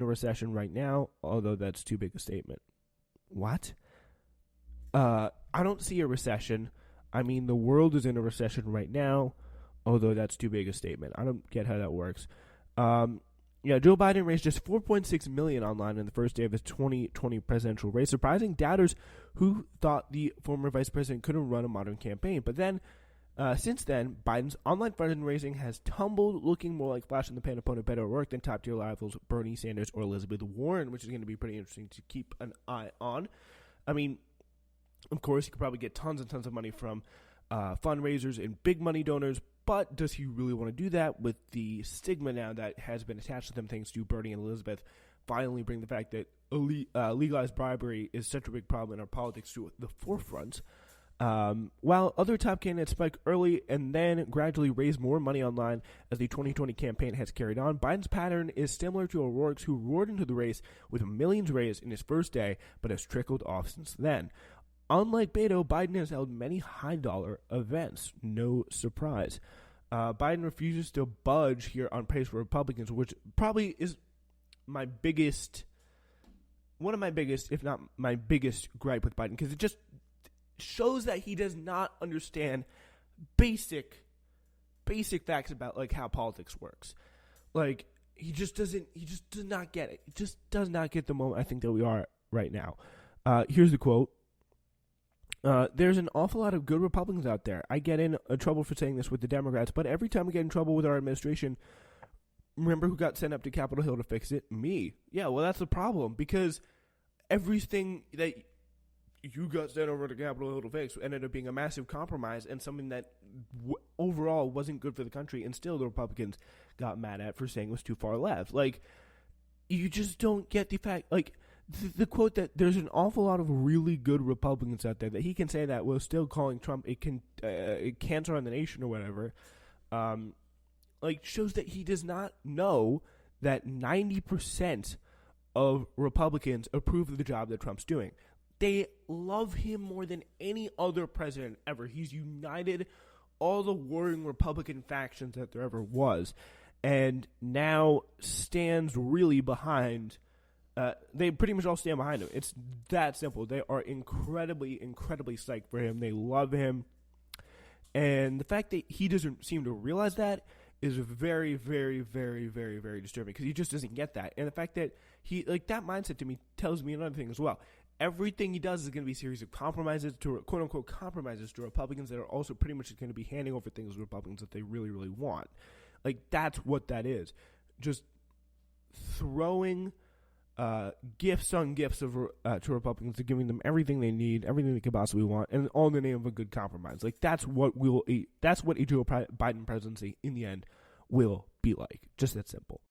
in a recession right now, although that's too big a statement. What? I don't see a recession. I mean, the world is in a recession right now, although that's too big a statement. I don't get how that works. Joe Biden raised just $4.6 million online in the first day of his 2020 presidential race, surprising doubters who thought the former vice president couldn't run a modern campaign. But then, since then, Biden's online fundraising has tumbled, looking more like flash in the pan opponent Beto O'Rourke than top-tier rivals Bernie Sanders or Elizabeth Warren, which is going to be pretty interesting to keep an eye on. I mean, of course, he could probably get tons and tons of money from fundraisers and big money donors, but does he really want to do that with the stigma now that has been attached to them thanks to Bernie and Elizabeth finally bring the fact that legalized bribery is such a big problem in our politics to the forefront? While other top candidates spike early and then gradually raise more money online as the 2020 campaign has carried on, Biden's pattern is similar to O'Rourke's, who roared into the race with millions raised in his first day, but has trickled off since then. Unlike Beto, Biden has held many high-dollar events. No surprise. Biden refuses to budge here on pace for Republicans, which probably is one of my biggest, if not my biggest gripe with Biden, because it just shows that he does not understand basic facts about like how politics works. Like he just does not get it. He just does not get the moment I think that we are right now. Here's the quote. There's an awful lot of good Republicans out there. I get in trouble for saying this with the Democrats, but every time we get in trouble with our administration, remember who got sent up to Capitol Hill to fix it? Me. Yeah, well, that's the problem, because everything that you got sent over to Capitol Hill to fix ended up being a massive compromise and something that overall wasn't good for the country, and still the Republicans got mad at for saying it was too far left. Like, you just don't get the fact, like, the quote that there's an awful lot of really good Republicans out there, that he can say that while still calling Trump a cancer on the nation or whatever, shows that he does not know that 90% of Republicans approve of the job that Trump's doing. They love him more than any other president ever. He's united all the warring Republican factions that there ever was, and now stands really behind. They pretty much all stand behind him. It's that simple. They are incredibly, incredibly psyched for him. They love him. And the fact that he doesn't seem to realize that is very, very, very, very, very disturbing, because he just doesn't get that. And the fact that he, like, that mindset to me tells me another thing as well. Everything he does is going to be a series of compromises to, quote-unquote, compromises to Republicans that are also pretty much going to be handing over things to Republicans that they really, really want. Like, that's what that is. Just throwing gifts on gifts to Republicans, to giving them everything they need, everything they could possibly want, and all in the name of a good compromise. Like, that's what a Joe Biden presidency in the end will be like. Just that simple.